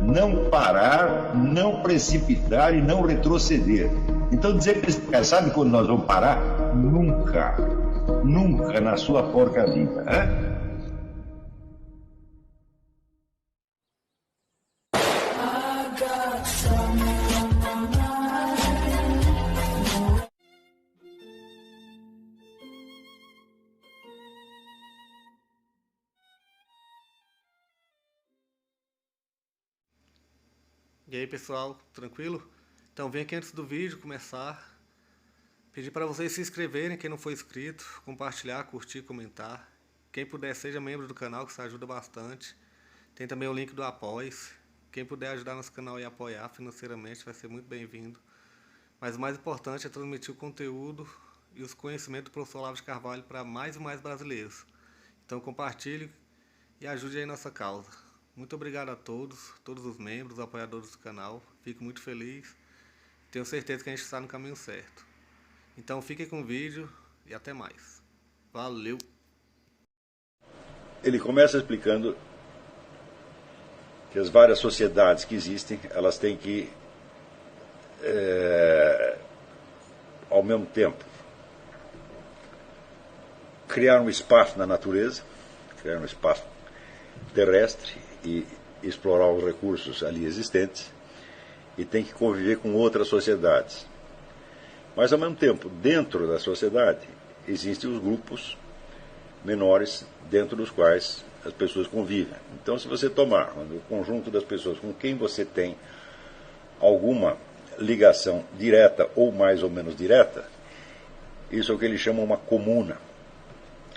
não parar, não precipitar e não retroceder. Então dizer para esse cara, sabe quando nós vamos parar? Nunca. Nunca na sua porca vida. Né? E aí pessoal, tranquilo? Então vem aqui antes do vídeo começar, pedir para vocês se inscreverem, quem não for inscrito, compartilhar, curtir, comentar. Quem puder seja membro do canal, que isso ajuda bastante. Tem também o link do Apoia-se. Quem puder ajudar nosso canal e apoiar financeiramente vai ser muito bem-vindo. Mas o mais importante é transmitir o conteúdo e os conhecimentos do professor Olavo de Carvalho para mais e mais brasileiros. Então compartilhe e ajude aí nossa causa. Muito obrigado a todos os membros, apoiadores do canal. Fico muito feliz. Tenho certeza que a gente está no caminho certo. Então fiquem com o vídeo e até mais. Valeu! Ele começa explicando que as várias sociedades que existem, elas têm que, ao mesmo tempo, criar um espaço na natureza, criar um espaço terrestre, e explorar os recursos ali existentes, e tem que conviver com outras sociedades. Mas, ao mesmo tempo, dentro da sociedade, existem os grupos menores dentro dos quais as pessoas convivem. Então, se você tomar o conjunto das pessoas com quem você tem alguma ligação direta ou mais ou menos direta, isso é o que ele chama uma comuna.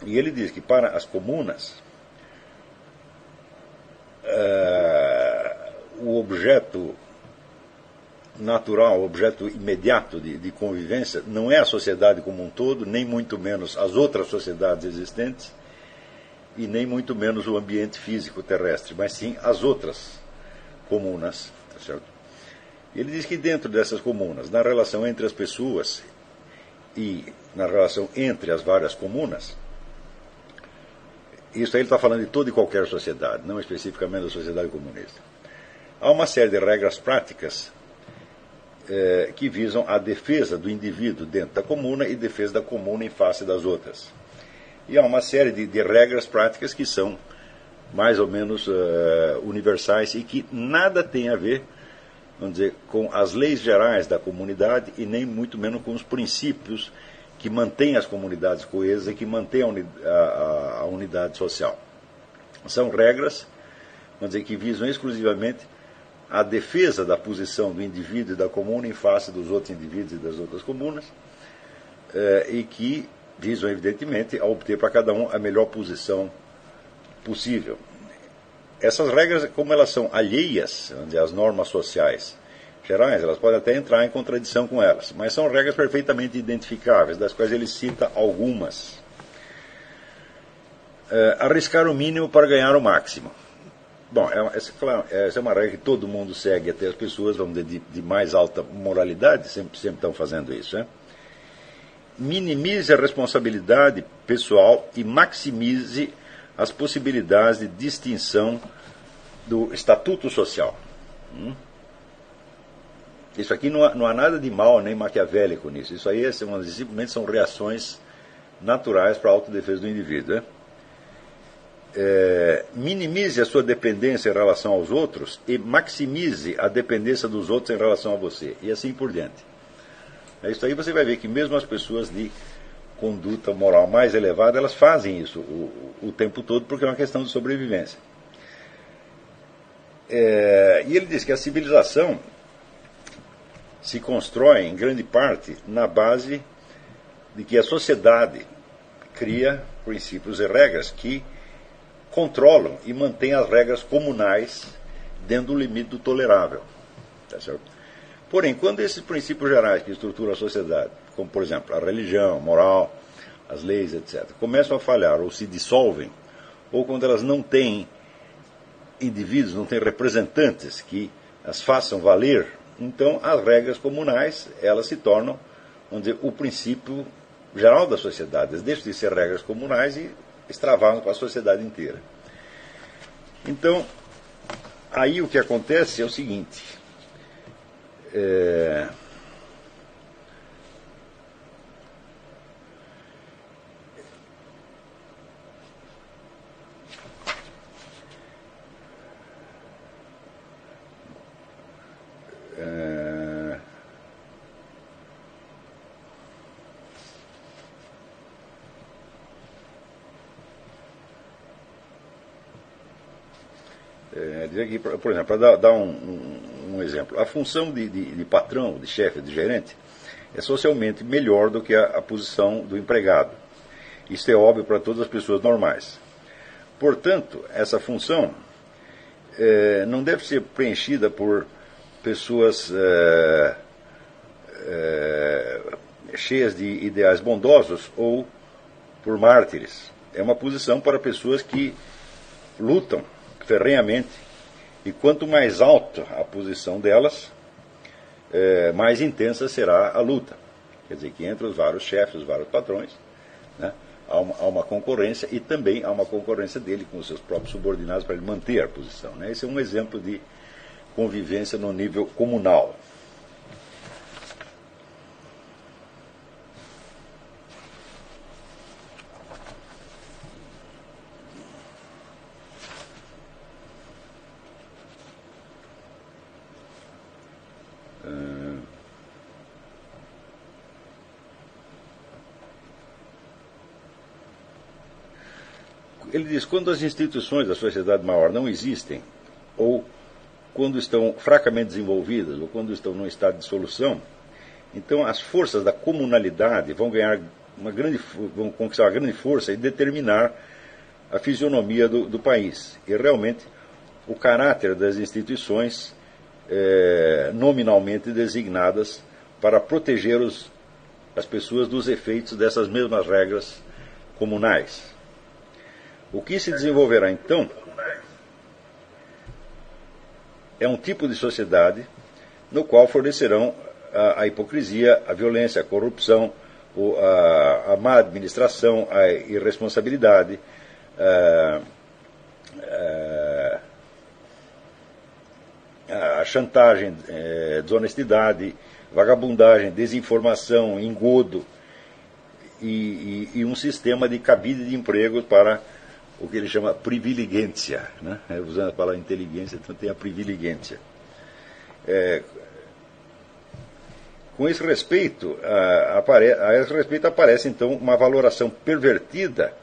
E ele diz que para as comunas, o objeto natural, o objeto imediato de convivência não é a sociedade como um todo, nem muito menos as outras sociedades existentes, e nem muito menos o ambiente físico terrestre, mas sim as outras comunas. Tá certo? Ele diz que dentro dessas comunas, na relação entre as pessoas e na relação entre as várias comunas, isso aí ele está falando de toda e qualquer sociedade, não especificamente da sociedade comunista. Há uma série de regras práticas que visam a defesa do indivíduo dentro da comuna e defesa da comuna em face das outras. E há uma série de regras práticas que são mais ou menos universais e que nada tem a ver, vamos dizer, com as leis gerais da comunidade e nem muito menos com os princípios que mantém as comunidades coesas e que mantém a unidade social. São regras, vamos dizer, que visam exclusivamente a defesa da posição do indivíduo e da comuna em face dos outros indivíduos e das outras comunas, e que visam, evidentemente, a obter para cada um a melhor posição possível. Essas regras, como elas são alheias, vamos dizer, às normas sociais gerais, elas podem até entrar em contradição com elas, mas são regras perfeitamente identificáveis, das quais ele cita algumas. Arriscar o mínimo para ganhar o máximo. Bom, essa é uma regra que todo mundo segue, até as pessoas, vamos dizer, de mais alta moralidade, sempre estão fazendo isso. Né? Minimize a responsabilidade pessoal e maximize as possibilidades de distinção do estatuto social. Isso aqui não há nada de mal nem maquiavélico nisso. Isso aí simplesmente são reações naturais para a autodefesa do indivíduo. Né? Minimize a sua dependência em relação aos outros e maximize a dependência dos outros em relação a você. E assim por diante. Isso aí você vai ver que mesmo as pessoas de conduta moral mais elevada, elas fazem isso o tempo todo porque é uma questão de sobrevivência. E ele diz que a civilização se constrói, em grande parte, na base de que a sociedade cria princípios e regras que controlam e mantêm as regras comunais dentro do limite do tolerável. Tá certo? Porém, quando esses princípios gerais que estruturam a sociedade, como, por exemplo, a religião, a moral, as leis, etc., começam a falhar ou se dissolvem, ou quando elas não têm indivíduos, não têm representantes que as façam valer, então as regras comunais, elas se tornam, vamos dizer, o princípio geral da sociedade. Elas deixam de ser regras comunais e extravasam para a sociedade inteira. Então, Aí o que acontece é o seguinte, dizer que, por exemplo, para dar um exemplo, a função de patrão, de chefe, de gerente, é socialmente melhor do que a posição do empregado. Isso é óbvio para todas as pessoas normais. Portanto, essa função não deve ser preenchida por pessoas cheias de ideais bondosos ou por mártires. É uma posição para pessoas que lutam ferrenhamente, e quanto mais alta a posição delas, mais intensa será a luta. Quer dizer que entre os vários chefes, os vários patrões, né, há uma concorrência, e também há uma concorrência dele com os seus próprios subordinados para ele manter a posição. Né? Esse é um exemplo de convivência no nível comunal. Ele diz, quando as instituições da sociedade maior não existem, ou quando estão fracamente desenvolvidas, ou quando estão num estado de dissolução, então as forças da comunalidade vão conquistar uma grande força e determinar a fisionomia do país. E realmente o caráter das instituições nominalmente designadas para proteger as pessoas dos efeitos dessas mesmas regras comunais. O que se desenvolverá então é um tipo de sociedade no qual florescerão a hipocrisia, a violência, a corrupção, a má administração, a irresponsabilidade, a chantagem, desonestidade, vagabundagem, desinformação, engodo e um sistema de cabide de empregos para o que ele chama privilegência, né? Usando a palavra inteligência, então tem a privilegência. Com esse respeito, aparece então uma valoração pervertida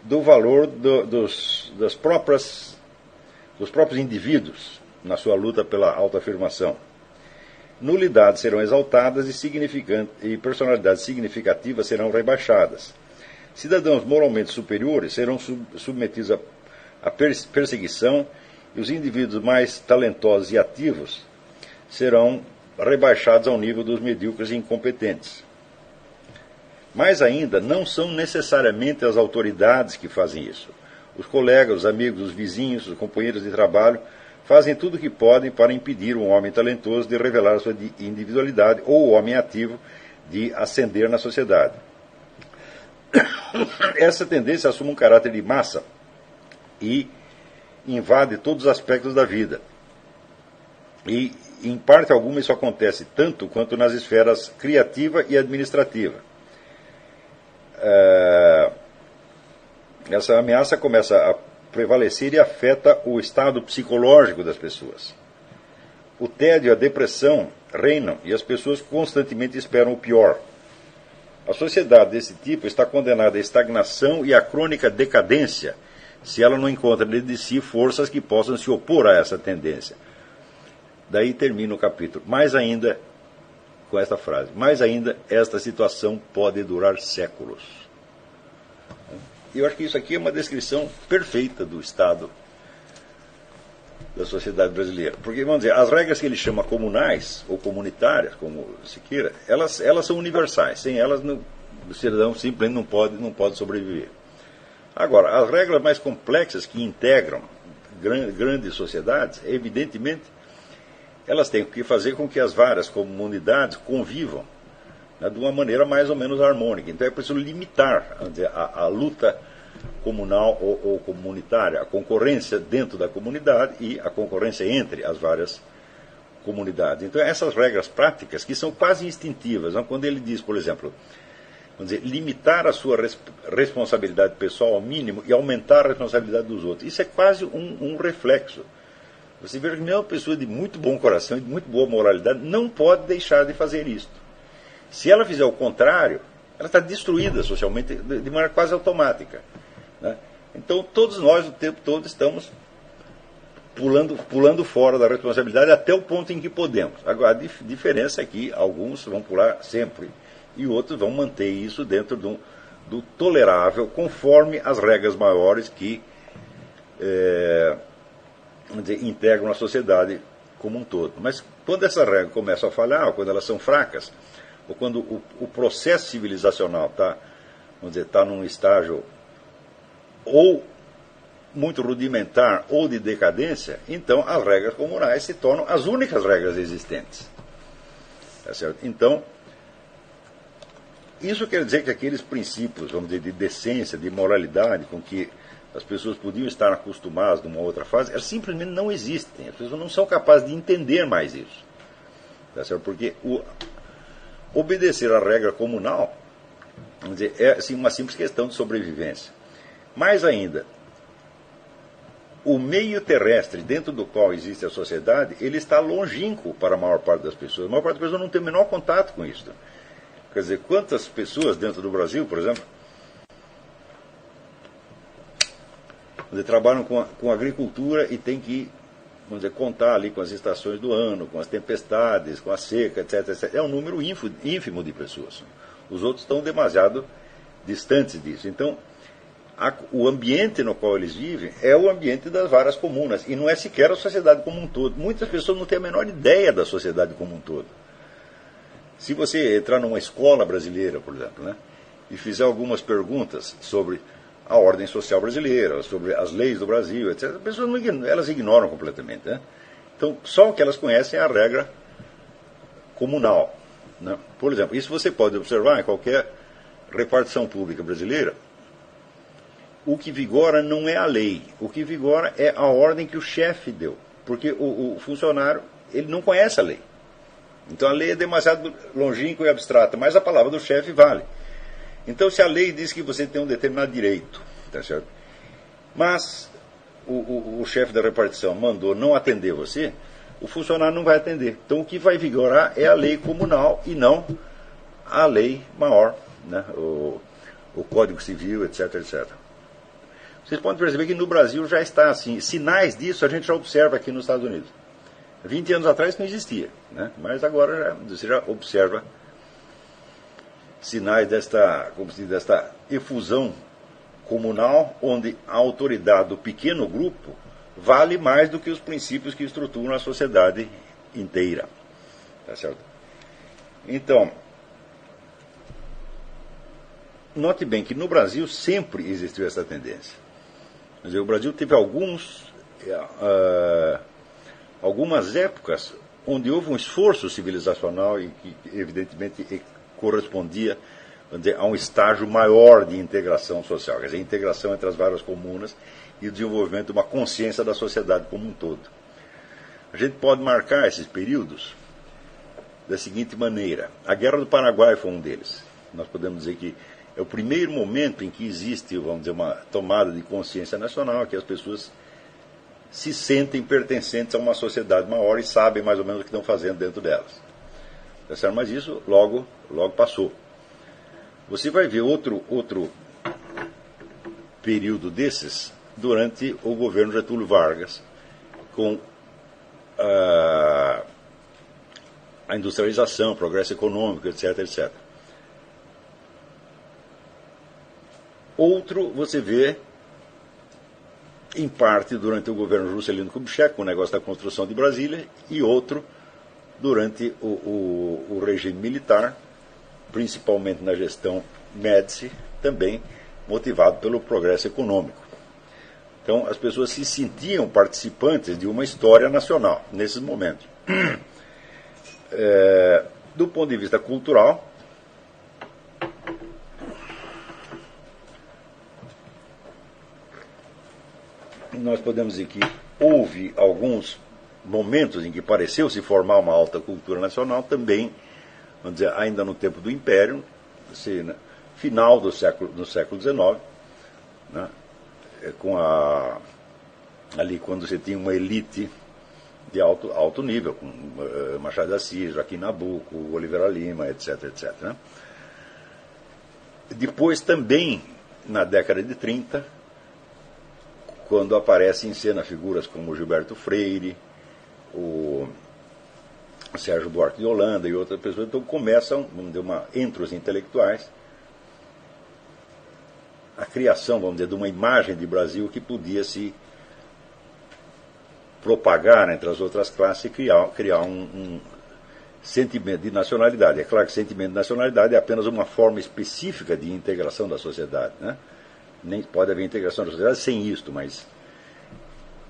do valor dos próprios indivíduos na sua luta pela autoafirmação. Nulidades serão exaltadas e personalidades significativas serão rebaixadas. Cidadãos moralmente superiores serão submetidos à perseguição, e os indivíduos mais talentosos e ativos serão rebaixados ao nível dos medíocres e incompetentes. Mais ainda, não são necessariamente as autoridades que fazem isso. Os colegas, os amigos, os vizinhos, os companheiros de trabalho fazem tudo o que podem para impedir um homem talentoso de revelar a sua individualidade ou o homem ativo de ascender na sociedade. Essa tendência assume um caráter de massa e invade todos os aspectos da vida. E, em parte alguma, isso acontece tanto quanto nas esferas criativa e administrativa. Essa ameaça começa a prevalecer e afeta o estado psicológico das pessoas. O tédio e a depressão reinam e as pessoas constantemente esperam o pior. A sociedade desse tipo está condenada à estagnação e à crônica decadência se ela não encontra dentro de si forças que possam se opor a essa tendência. Daí termina o capítulo. Mais ainda, com esta frase, mais ainda, esta situação pode durar séculos. E eu acho que isso aqui é uma descrição perfeita do estado da sociedade brasileira. Porque, vamos dizer, as regras que ele chama comunais, ou comunitárias, como se queira, elas são universais. Sem elas, o cidadão simplesmente não pode sobreviver. Agora, as regras mais complexas que integram grandes sociedades, evidentemente, elas têm que fazer com que as várias comunidades convivam, né, de uma maneira mais ou menos harmônica. Então é preciso limitar, vamos dizer, a luta comunal ou comunitária, a concorrência dentro da comunidade e a concorrência entre as várias comunidades. Então, essas regras práticas que são quase instintivas, não? Quando ele diz, por exemplo, vamos dizer, limitar a sua responsabilidade pessoal ao mínimo e aumentar a responsabilidade dos outros, isso é quase um reflexo. Você veja que mesmo uma pessoa de muito bom coração e de muito boa moralidade não pode deixar de fazer isto. Se ela fizer o contrário, ela está destruída socialmente de maneira quase automática, né? Então, todos nós, o tempo todo, estamos pulando fora da responsabilidade até o ponto em que podemos. Agora, a diferença é que alguns vão pular sempre e outros vão manter isso dentro do tolerável, conforme as regras maiores que vamos dizer, integram a sociedade como um todo. Mas quando essas regras começam a falhar, ou quando elas são fracas, ou quando o processo civilizacional está num estágio ou muito rudimentar ou de decadência, então as regras comunais se tornam as únicas regras existentes. Tá certo? Então, isso quer dizer que aqueles princípios, vamos dizer, de decência, de moralidade, com que as pessoas podiam estar acostumadas numa outra fase, elas simplesmente não existem. As pessoas não são capazes de entender mais isso. Tá certo? Porque obedecer à regra comunal, vamos dizer, é assim, uma simples questão de sobrevivência. Mais ainda, o meio terrestre dentro do qual existe a sociedade, ele está longínquo para a maior parte das pessoas. A maior parte das pessoas não tem o menor contato com isso. Quer dizer, quantas pessoas dentro do Brasil, por exemplo, trabalham com agricultura e tem que, vamos dizer, contar ali com as estações do ano, com as tempestades, com a seca, etc, etc. É um número ínfimo de pessoas. Os outros estão demasiado distantes disso. Então, o ambiente no qual eles vivem é o ambiente das várias comunas, e não é sequer a sociedade como um todo. Muitas pessoas não têm a menor ideia da sociedade como um todo. Se você entrar numa escola brasileira, por exemplo, né, e fizer algumas perguntas sobre a ordem social brasileira, sobre as leis do Brasil, etc., as pessoas elas ignoram completamente, né? Então, só o que elas conhecem é a regra comunal, né? Por exemplo, isso você pode observar em qualquer repartição pública brasileira. O que vigora não é a lei, o que vigora é a ordem que o chefe deu, porque o funcionário ele não conhece a lei. Então a lei é demasiado longínqua e abstrata, mas a palavra do chefe vale. Então, se a lei diz que você tem um determinado direito, tá certo? Mas o chefe da repartição mandou não atender você, o funcionário não vai atender. Então, o que vai vigorar é a lei comunal e não a lei maior, né? O Código Civil, etc, etc. Vocês podem perceber que no Brasil já está assim. Sinais disso a gente já observa aqui nos Estados Unidos. 20 anos atrás não existia, né? Mas agora você já observa sinais desta efusão comunal, onde a autoridade do pequeno grupo vale mais do que os princípios que estruturam a sociedade inteira. Tá certo? Então, note bem que no Brasil sempre existiu essa tendência. Quer dizer, o Brasil teve algumas épocas onde houve um esforço civilizacional e que, evidentemente, correspondia, vamos dizer, a um estágio maior de integração social, quer dizer, a integração entre as várias comunas e o desenvolvimento de uma consciência da sociedade como um todo. A gente pode marcar esses períodos da seguinte maneira. A Guerra do Paraguai foi um deles. Nós podemos dizer que é o primeiro momento em que existe, vamos dizer, uma tomada de consciência nacional, que as pessoas se sentem pertencentes a uma sociedade maior e sabem mais ou menos o que estão fazendo dentro delas. Tá certo? Mas isso logo passou. Você vai ver outro período desses durante o governo Getúlio Vargas, com a industrialização, o progresso econômico, etc, etc. Outro você vê, em parte, durante o governo Juscelino Kubitschek, com o negócio da construção de Brasília, e outro durante o regime militar, principalmente na gestão Médici, também motivado pelo progresso econômico. Então, as pessoas se sentiam participantes de uma história nacional, nesses momentos. Do ponto de vista cultural, nós podemos dizer que houve alguns momentos em que pareceu se formar uma alta cultura nacional, também, vamos dizer, ainda no tempo do Império, assim, final do século XIX, né, ali quando você tinha uma elite de alto nível, com Machado de Assis, Joaquim Nabuco, Oliveira Lima, etc. etc. Né. Depois também, na década de 30, quando aparecem em cena figuras como Gilberto Freire, o Sérgio Buarque de Holanda e outras pessoas, então começam, vamos dizer, entre os intelectuais, a criação, vamos dizer, de uma imagem de Brasil que podia se propagar entre as outras classes e criar um sentimento de nacionalidade. É claro que sentimento de nacionalidade é apenas uma forma específica de integração da sociedade, né? Nem pode haver integração da sociedade sem isto, mas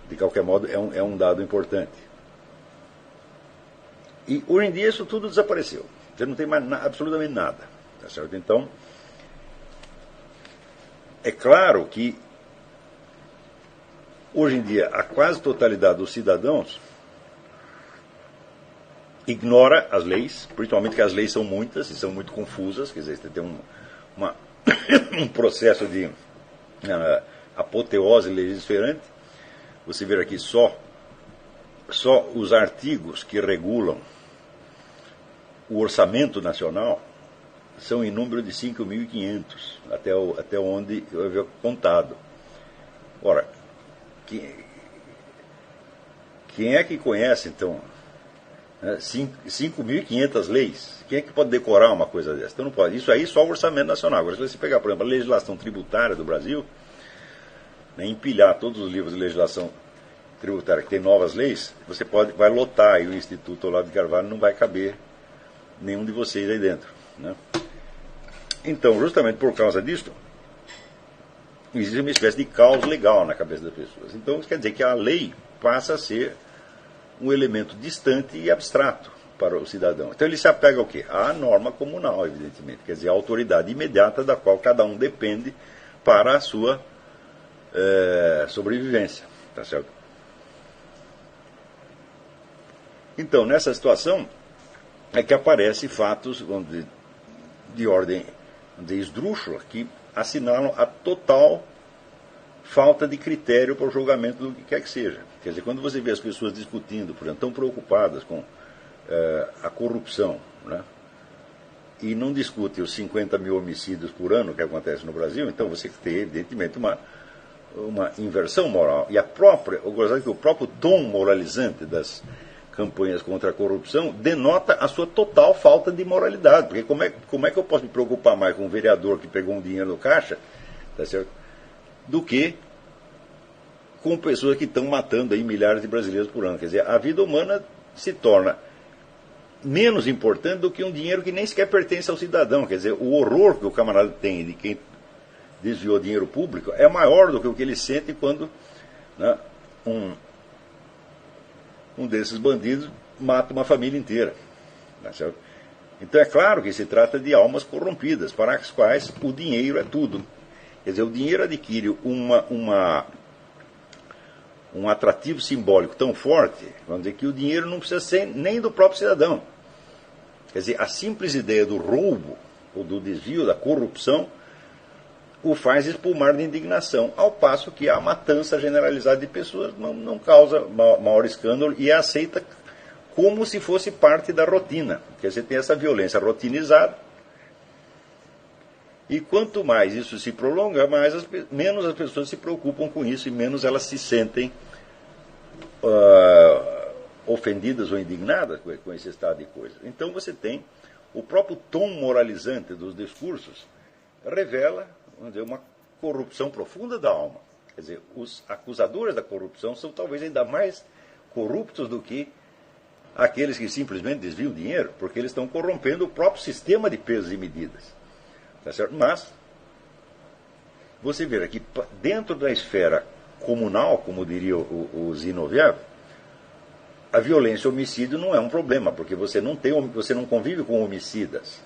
de qualquer modo é um dado importante. E hoje em dia isso tudo desapareceu. Você não tem mais absolutamente nada. Tá certo? Então, é claro que hoje em dia a quase totalidade dos cidadãos ignora as leis, principalmente que as leis são muitas e são muito confusas, quer dizer, você tem um processo de apoteose legislativa. Você vê aqui só os artigos que regulam o orçamento nacional são em número de 5.500, até onde eu havia contado. Ora, quem é que conhece, então, 5.500 leis? Quem é que pode decorar uma coisa dessa? Então não pode. Isso aí só o orçamento nacional. Agora, se você pegar, por exemplo, a legislação tributária do Brasil, né, empilhar todos os livros de legislação tributária que tem novas leis, você vai lotar aí o Instituto Olavo de Carvalho, não vai caber nenhum de vocês aí dentro, né? Então, justamente por causa disso, existe uma espécie de caos legal na cabeça das pessoas. Então, isso quer dizer que a lei passa a ser um elemento distante e abstrato para o cidadão. Então, ele se apega ao quê? À norma comunal, evidentemente. Quer dizer, a autoridade imediata da qual cada um depende para a sua sobrevivência. Tá certo? Então, nessa situação, é que aparecem fatos, vamos dizer, de ordem esdrúxula, que assinalam a total falta de critério para o julgamento do que quer que seja. Quer dizer, quando você vê as pessoas discutindo, por exemplo, tão preocupadas com a corrupção, né, e não discutem os 50 mil homicídios por ano que acontece no Brasil, então você tem, evidentemente, uma inversão moral. E eu gostaria que o próprio tom moralizante das campanhas contra a corrupção denota a sua total falta de moralidade. Porque como é que eu posso me preocupar mais com um vereador que pegou um dinheiro no caixa, tá certo, do que com pessoas que estão matando aí milhares de brasileiros por ano? Quer dizer, a vida humana se torna menos importante do que um dinheiro que nem sequer pertence ao cidadão. Quer dizer, o horror que o camarada tem de quem desviou dinheiro público é maior do que o que ele sente quando, né, um desses bandidos mata uma família inteira. Tá certo? Então é claro que se trata de almas corrompidas, para as quais o dinheiro é tudo. Quer dizer, o dinheiro adquire um atrativo simbólico tão forte, vamos dizer, que o dinheiro não precisa ser nem do próprio cidadão. Quer dizer, a simples ideia do roubo, ou do desvio, da corrupção, o faz espumar de indignação, ao passo que a matança generalizada de pessoas não causa maior escândalo e é aceita como se fosse parte da rotina. Porque você tem essa violência rotinizada, e quanto mais isso se prolonga, menos as pessoas se preocupam com isso e menos elas se sentem ofendidas ou indignadas com esse estado de coisas. Então você tem o próprio tom moralizante dos discursos revela, vamos dizer, uma corrupção profunda da alma. Quer dizer, os acusadores da corrupção são talvez ainda mais corruptos do que aqueles que simplesmente desviam dinheiro, porque eles estão corrompendo o próprio sistema de pesos e medidas. Tá certo? Mas você vê aqui, dentro da esfera comunal, como diria o Zinoviev, a violência e o homicídio não é um problema, porque você não convive com homicidas.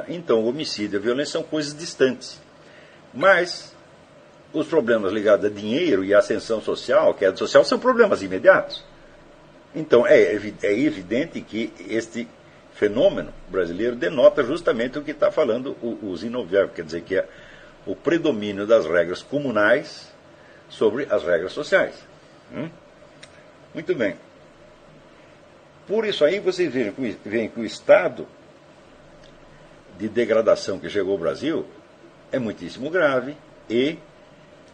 Então, o homicídio e a violência são coisas distantes. Mas os problemas ligados a dinheiro e a ascensão social, queda social, são problemas imediatos. Então é evidente que este fenômeno brasileiro denota justamente o que está falando o Zinoviev, quer dizer que é o predomínio das regras comunais sobre as regras sociais. Muito bem. Por isso aí vocês veem que o estado de degradação que chegou ao Brasil é muitíssimo grave e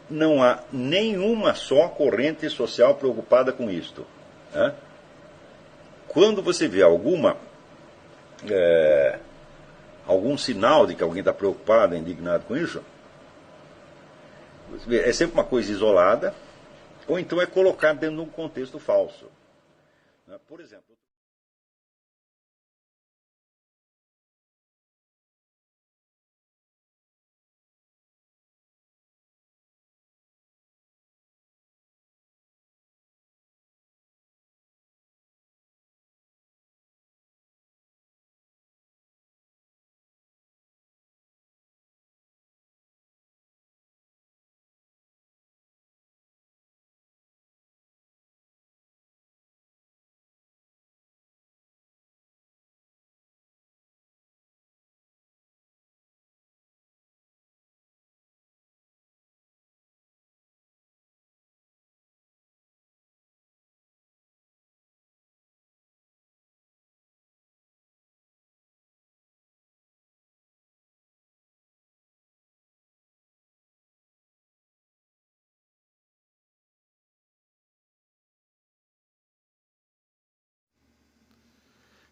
não há nenhuma só corrente social preocupada com isto. Né? Quando você vê algum sinal de que alguém está preocupado, indignado com isso, é sempre uma coisa isolada, ou então é colocado dentro de um contexto falso. Né? Por exemplo,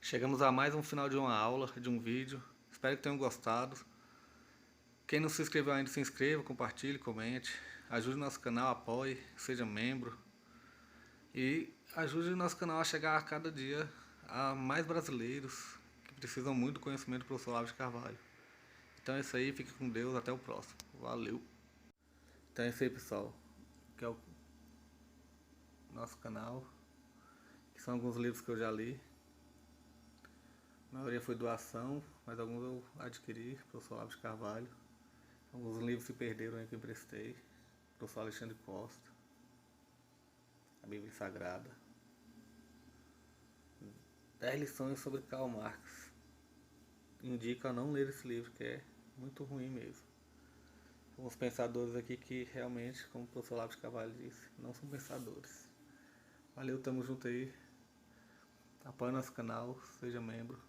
Chegamos a mais um final de uma aula, de um vídeo. Espero que tenham gostado. Quem não se inscreveu ainda, se inscreva, compartilhe, comente. Ajude o nosso canal, apoie, seja membro. E ajude o nosso canal a chegar a cada dia a mais brasileiros que precisam muito do conhecimento do professor Olavo de Carvalho. Então é isso aí, fique com Deus, até o próximo. Valeu! Então é isso aí, pessoal, que é o nosso canal, que são alguns livros que eu já li. A maioria foi doação, mas alguns eu adquiri, professor Olavo de Carvalho. Alguns livros se perderam aí que eu emprestei, professor Alexandre Costa, a Bíblia Sagrada. 10 lições sobre Karl Marx. Indico a não ler esse livro, que é muito ruim mesmo. Alguns pensadores aqui que realmente, como o professor Olavo de Carvalho disse, não são pensadores. Valeu, tamo junto aí. Apoie nosso canal, seja membro.